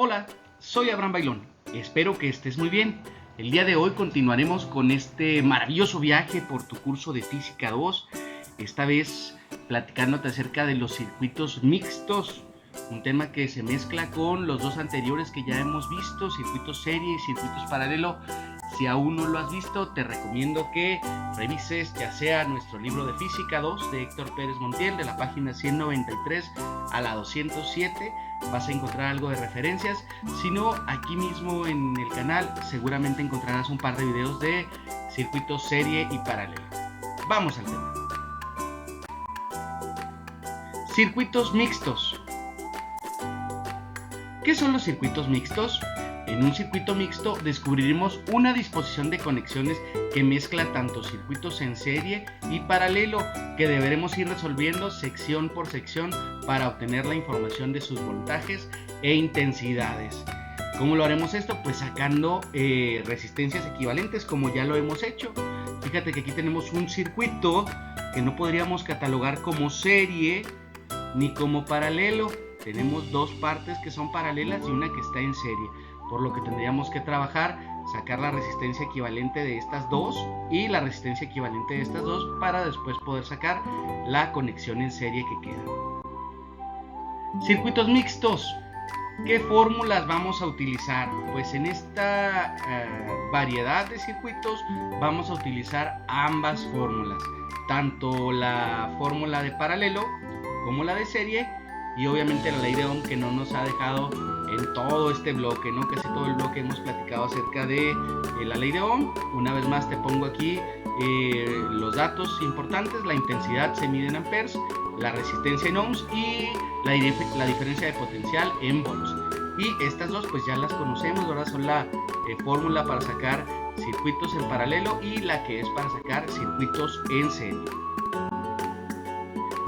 Hola, soy Abraham Bailón, espero que estés muy bien. El día de hoy continuaremos con este maravilloso viaje por tu curso de Física 2, esta vez platicándote acerca de los circuitos mixtos, un tema que se mezcla con los dos anteriores que ya hemos visto, circuitos serie y circuitos paralelo. Si aún no lo has visto, te recomiendo que revises ya sea nuestro libro de Física 2 de Héctor Pérez Montiel, de la página 193 a la 207, vas a encontrar algo de referencias. Si no, aquí mismo en el canal seguramente encontrarás un par de videos de circuitos serie y paralelo. Vamos al tema. Circuitos mixtos. ¿Qué son los circuitos mixtos? En un circuito mixto descubriremos una disposición de conexiones que mezcla tanto circuitos en serie y paralelo, que deberemos ir resolviendo sección por sección para obtener la información de sus voltajes e intensidades. ¿Cómo lo haremos esto? Pues sacando resistencias equivalentes, como ya lo hemos hecho. Fíjate que aquí tenemos un circuito que no podríamos catalogar como serie ni como paralelo. Tenemos dos partes que son paralelas y una que está en serie, por lo que tendríamos que trabajar, sacar la resistencia equivalente de estas dos y la resistencia equivalente de estas dos para después poder sacar la conexión en serie que queda. Circuitos mixtos. ¿Qué fórmulas vamos a utilizar? Pues en esta variedad de circuitos vamos a utilizar ambas fórmulas, tanto la fórmula de paralelo como la de serie, y obviamente la ley de Ohm, que no nos ha dejado en todo este bloque, ¿no? Casi todo el bloque hemos platicado acerca de la ley de Ohm. Una vez más te pongo aquí los datos importantes. La intensidad se mide en amperes, la resistencia en ohms y la diferencia de potencial en volts. Y estas dos pues ya las conocemos, ¿verdad? Son la fórmula para sacar circuitos en paralelo y la que es para sacar circuitos en serie.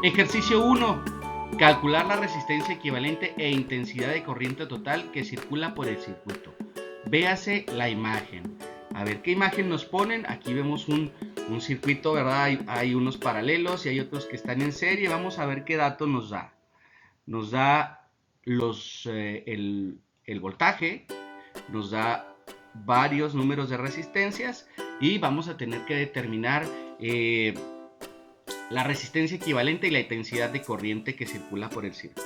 Ejercicio 1. Calcular la resistencia equivalente e intensidad de corriente total que circula por el circuito. Véase la imagen. A ver qué imagen nos ponen. Aquí vemos un circuito, ¿verdad? Hay unos paralelos y hay otros que están en serie. Vamos a ver qué dato nos da. Nos da el voltaje, nos da varios números de resistencias y vamos a tener que determinar la resistencia equivalente y la intensidad de corriente que circula por el circuito.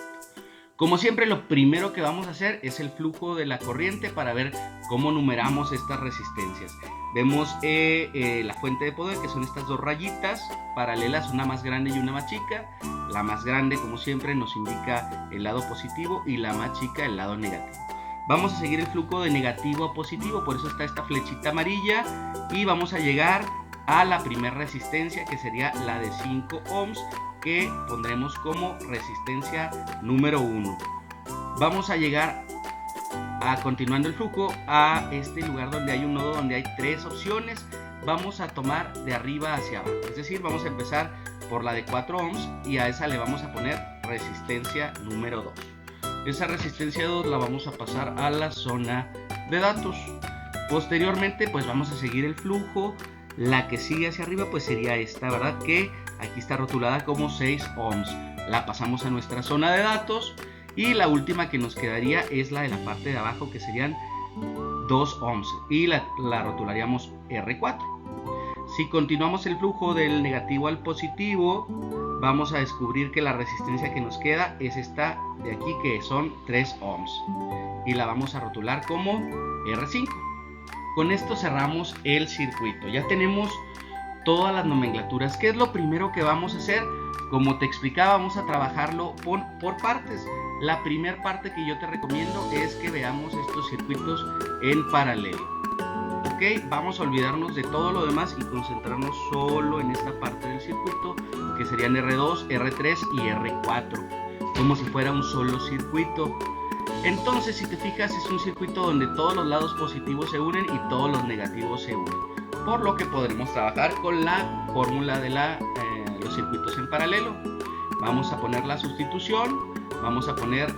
Como siempre, lo primero que vamos a hacer es el flujo de la corriente para ver cómo numeramos estas resistencias. Vemos la fuente de poder, que son estas dos rayitas paralelas, una más grande y una más chica. La más grande, como siempre, nos indica el lado positivo y la más chica el lado negativo. Vamos a seguir el flujo de negativo a positivo, por eso está esta flechita amarilla, y vamos a llegar a la primera resistencia, que sería la de 5 ohms, que pondremos como resistencia número 1. Vamos a llegar continuando el flujo a este lugar donde hay un nodo donde hay tres opciones. Vamos a tomar de arriba hacia abajo, es decir, vamos a empezar por la de 4 ohms y a esa le vamos a poner resistencia número 2. Esa resistencia 2 la vamos a pasar a la zona de datos. Posteriormente pues vamos a seguir el flujo. La que sigue hacia arriba pues sería esta, ¿verdad? Que aquí está rotulada como 6 ohms. La pasamos a nuestra zona de datos. Y la última que nos quedaría es la de la parte de abajo, que serían 2 ohms. Y la rotularíamos R4. Si continuamos el flujo del negativo al positivo, vamos a descubrir que la resistencia que nos queda es esta de aquí, que son 3 ohms. Y la vamos a rotular como R5. Con esto cerramos el circuito. Ya tenemos todas las nomenclaturas. ¿Qué es lo primero que vamos a hacer? Como te explicaba, vamos a trabajarlo por partes. La primera parte que yo te recomiendo es que veamos estos circuitos en paralelo. Ok, vamos a olvidarnos de todo lo demás y concentrarnos solo en esta parte del circuito, que serían R2, R3 y R4, como si fuera un solo circuito. Entonces, si te fijas, es un circuito donde todos los lados positivos se unen y todos los negativos se unen, por lo que podremos trabajar con la fórmula de los circuitos en paralelo. Vamos a poner la sustitución, vamos a poner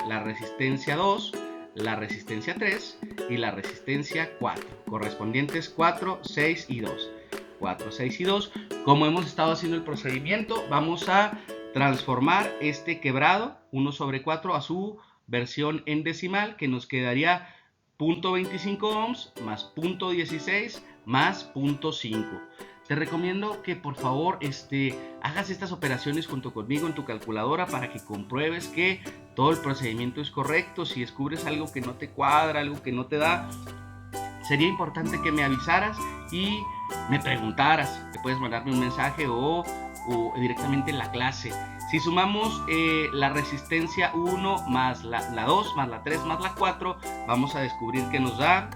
la resistencia 2, la resistencia 3 y la resistencia 4, correspondientes 4, 6 y 2. 4, 6 y 2. Como hemos estado haciendo el procedimiento, vamos a transformar este quebrado 1 sobre 4 a su versión en decimal, que nos quedaría 0.25 ohms más 0.16 más 0.5. Te recomiendo que por favor hagas estas operaciones junto conmigo en tu calculadora para que compruebes que todo el procedimiento es correcto. Si descubres algo que no te cuadra, algo que no te da, sería importante que me avisaras y me preguntaras. Te puedes mandarme un mensaje o directamente en la clase. Si sumamos la resistencia 1 más la 2 más la 3 más la 4, vamos a descubrir que nos da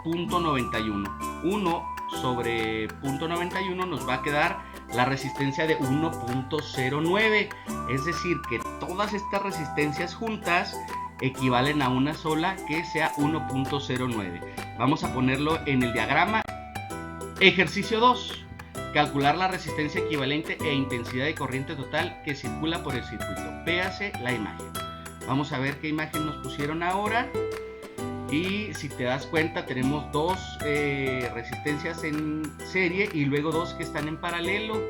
0.91. 1 sobre 0.91 nos va a quedar la resistencia de 1.09. Es decir, que todas estas resistencias juntas equivalen a una sola, que sea 1.09. Vamos a ponerlo en el diagrama. Ejercicio 2. Calcular la resistencia equivalente e intensidad de corriente total que circula por el circuito. Véase la imagen. Vamos a ver qué imagen nos pusieron ahora. Y si te das cuenta, tenemos dos resistencias en serie y luego dos que están en paralelo.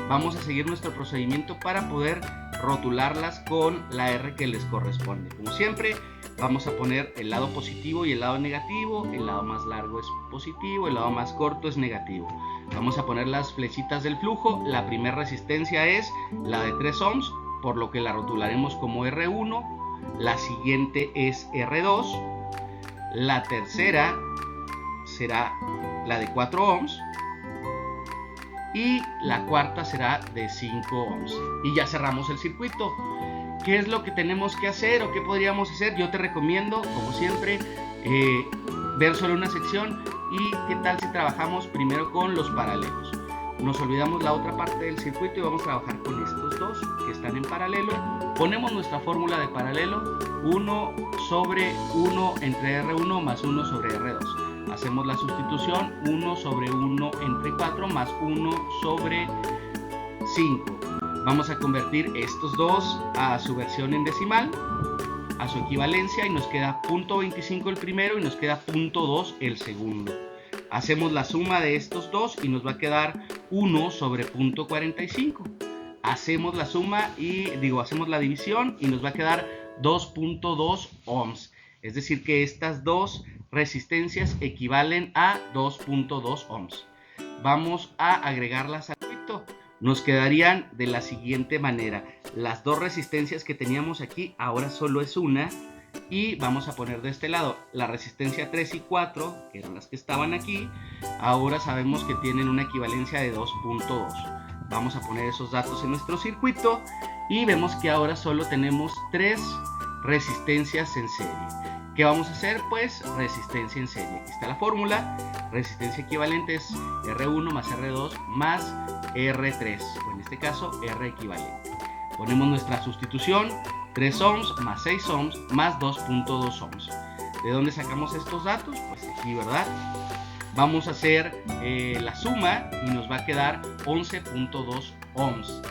Vamos a seguir nuestro procedimiento para poder rotularlas con la R que les corresponde. Como siempre, vamos a poner el lado positivo y el lado negativo. El lado más largo es positivo, el lado más corto es negativo. Vamos a poner las flechitas del flujo. La primera resistencia es la de 3 ohms, por lo que la rotularemos como R1. La siguiente es R2. La tercera será la de 4 ohms. Y la cuarta será de 5 ohms. Y ya cerramos el circuito. ¿Qué es lo que tenemos que hacer o qué podríamos hacer? Yo te recomiendo, como siempre, ver solo una sección. Y qué tal si trabajamos primero con los paralelos. Nos olvidamos la otra parte del circuito y vamos a trabajar con estos dos que están en paralelo. Ponemos nuestra fórmula de paralelo: 1 sobre 1 entre R1 más 1 sobre R2. Hacemos la sustitución: 1 sobre 1 entre 4 más 1 sobre 5. Vamos a convertir estos dos a su versión en decimal, a su equivalencia, y nos queda 0.25 el primero y nos queda 0.2 el segundo. Hacemos la suma de estos dos y nos va a quedar 1 sobre 0.45. Hacemos la suma hacemos la división y nos va a quedar 2.2 ohms. Es decir, que estas dos resistencias equivalen a 2.2 ohms. Vamos a agregarlas al circuito. Nos quedarían de la siguiente manera: las dos resistencias que teníamos aquí, ahora solo es una. Y vamos a poner de este lado la resistencia 3 y 4, que eran las que estaban aquí. Ahora sabemos que tienen una equivalencia de 2.2. Vamos a poner esos datos en nuestro circuito y vemos que ahora solo tenemos 3 resistencias en serie. ¿Qué vamos a hacer? Pues resistencia en serie. Aquí está la fórmula. Resistencia equivalente es R1 más R2 más R3, o en este caso R equivalente. Ponemos nuestra sustitución: 3 ohms más 6 ohms más 2.2 ohms. ¿De dónde sacamos estos datos? Pues aquí, ¿verdad? Vamos a hacer la suma y nos va a quedar 11.2 ohms.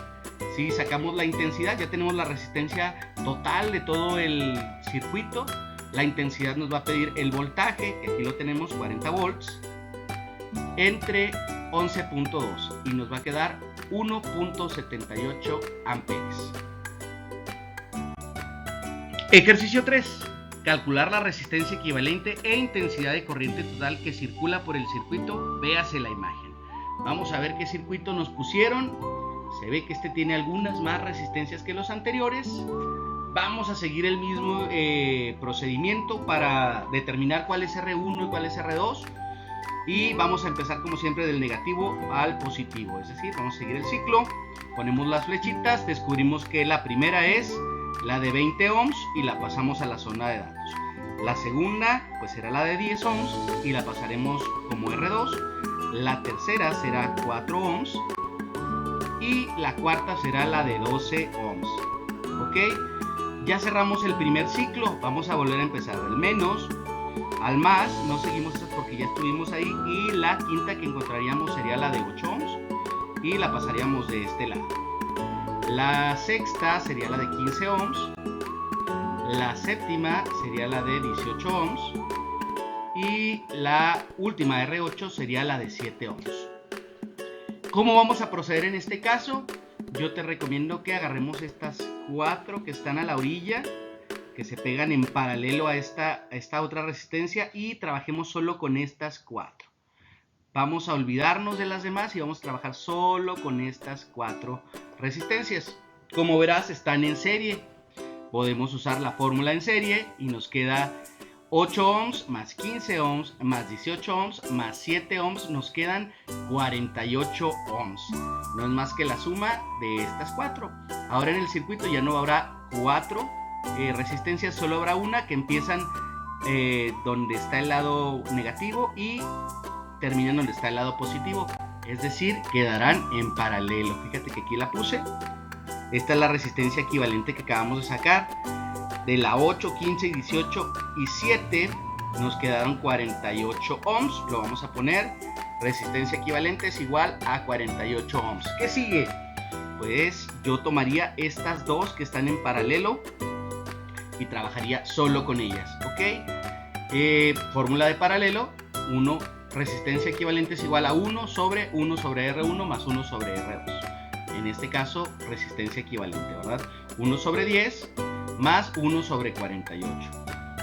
Si sacamos la intensidad, ya tenemos la resistencia total de todo el circuito. La intensidad nos va a pedir el voltaje, que aquí lo tenemos, 40 volts, entre 11.2, y nos va a quedar 1.78 amperes. Ejercicio 3. Calcular la resistencia equivalente e intensidad de corriente total que circula por el circuito. Véase la imagen. Vamos a ver qué circuito nos pusieron. Se ve que este tiene algunas más resistencias que los anteriores. Vamos a seguir el mismo procedimiento para determinar cuál es R1 y cuál es R2. Y vamos a empezar como siempre del negativo al positivo. Es decir, vamos a seguir el ciclo. Ponemos las flechitas. Descubrimos que la primera es la de 20 ohms y la pasamos a la zona de datos. La segunda pues será la de 10 ohms y la pasaremos como R2. La tercera será 4 ohms y la cuarta será la de 12 ohms. ¿Ok? Ya cerramos el primer ciclo. Vamos a volver a empezar del menos al más. No seguimos estas porque ya estuvimos ahí. Y la quinta que encontraríamos sería la de 8 ohms y la pasaríamos de este lado. La sexta sería la de 15 ohms. La séptima sería la de 18 ohms. Y la última, R8, sería la de 7 ohms. ¿Cómo vamos a proceder en este caso? Yo te recomiendo que agarremos estas 4 que están a la orilla que se pegan en paralelo a esta otra resistencia y trabajemos solo con estas 4. Vamos a olvidarnos de las demás y vamos a trabajar solo con estas 4 resistencias. Como verás, están en serie. Podemos usar la fórmula en serie y nos queda 8 ohms más 15 ohms más 18 ohms más 7 ohms. Nos quedan 48 ohms. No es más que la suma de estas 4. Ahora en el circuito ya no habrá 4 resistencias, solo habrá una que empiezan donde está el lado negativo y terminan donde está el lado positivo, es decir, quedarán en paralelo. Fíjate que aquí la puse. Esta es la resistencia equivalente que acabamos de sacar. De la 8, 15, 18 y 7 nos quedaron 48 ohms. Lo vamos a poner. Resistencia equivalente es igual a 48 ohms. ¿Qué sigue? Pues yo tomaría estas dos que están en paralelo y trabajaría solo con ellas, ¿ok? Fórmula de paralelo, 1, resistencia equivalente es igual a 1 sobre R1 más 1 sobre R2. En este caso, resistencia equivalente, ¿verdad? 1 sobre 10 más 1 sobre 48.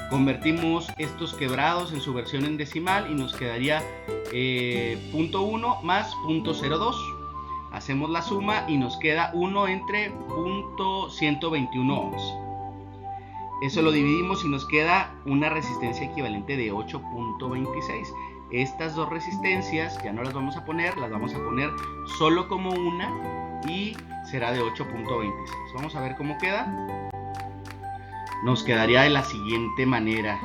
Convertimos estos quebrados en su versión en decimal y nos quedaría 0.1 más 0.02. Hacemos la suma y nos queda 1 entre 0.121 ohms. Eso lo dividimos y nos queda una resistencia equivalente de 8.26. Estas dos resistencias ya no las vamos a poner, las vamos a poner solo como una y será de 8.26. Vamos a ver cómo queda. Nos quedaría de la siguiente manera.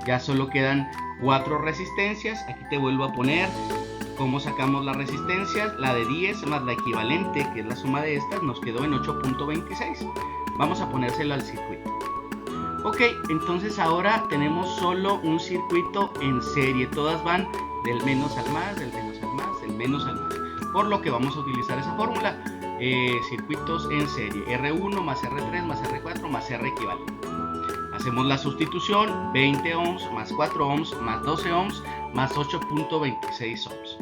Ya solo quedan 4 resistencias. Aquí te vuelvo a poner cómo sacamos las resistencias. La de 10 más la equivalente, que es la suma de estas, nos quedó en 8.26. Vamos a ponérselo al circuito. Ok, entonces ahora tenemos solo un circuito en serie. Todas van del menos al más, del menos al más, del menos al más. Por lo que vamos a utilizar esa fórmula. Circuitos en serie. R1 más R3 más R4 más R equivalente. Hacemos la sustitución. 20 ohms más 4 ohms más 12 ohms más 8.26 ohms.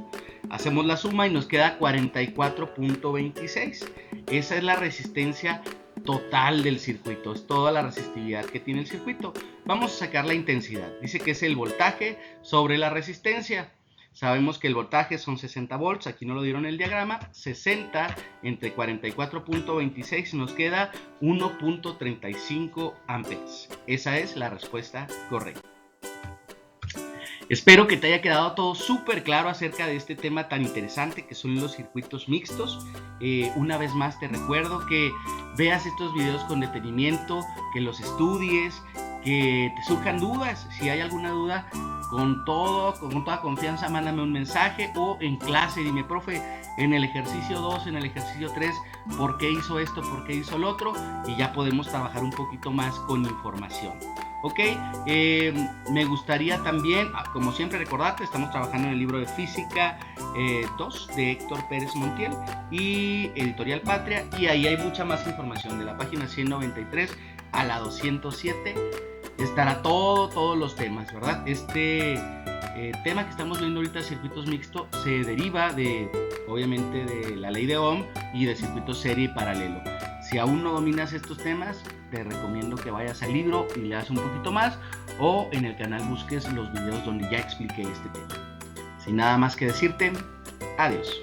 Hacemos la suma y nos queda 44.26. Esa es la resistencia total del circuito, es toda la resistividad que tiene el circuito. Vamos a sacar la intensidad. Dice que es el voltaje sobre la resistencia. Sabemos que el voltaje son 60 volts, aquí no lo dieron en el diagrama. 60 entre 44.26 nos queda 1.35 amperes. Esa es la respuesta correcta. Espero que te haya quedado todo súper claro acerca de este tema tan interesante que son los circuitos mixtos. Una vez más te recuerdo que veas estos videos con detenimiento, que los estudies, que te surjan dudas. Si hay alguna duda, con toda confianza mándame un mensaje o en clase dime, profe, en el ejercicio 2, en el ejercicio 3, ¿por qué hizo esto? ¿Por qué hizo el otro? Y ya podemos trabajar un poquito más con información. Ok, me gustaría también, como siempre, recordarte, estamos trabajando en el libro de Física 2 de Héctor Pérez Montiel y Editorial Patria, y ahí hay mucha más información. De la página 193 a la 207 estará todos los temas, ¿verdad? Este tema que estamos viendo ahorita, circuitos mixtos, se deriva obviamente de la ley de Ohm y de circuitos serie y paralelo. Si aún no dominas estos temas, te recomiendo que vayas al libro y leas un poquito más, o en el canal busques los videos donde ya expliqué este tema. Sin nada más que decirte, adiós.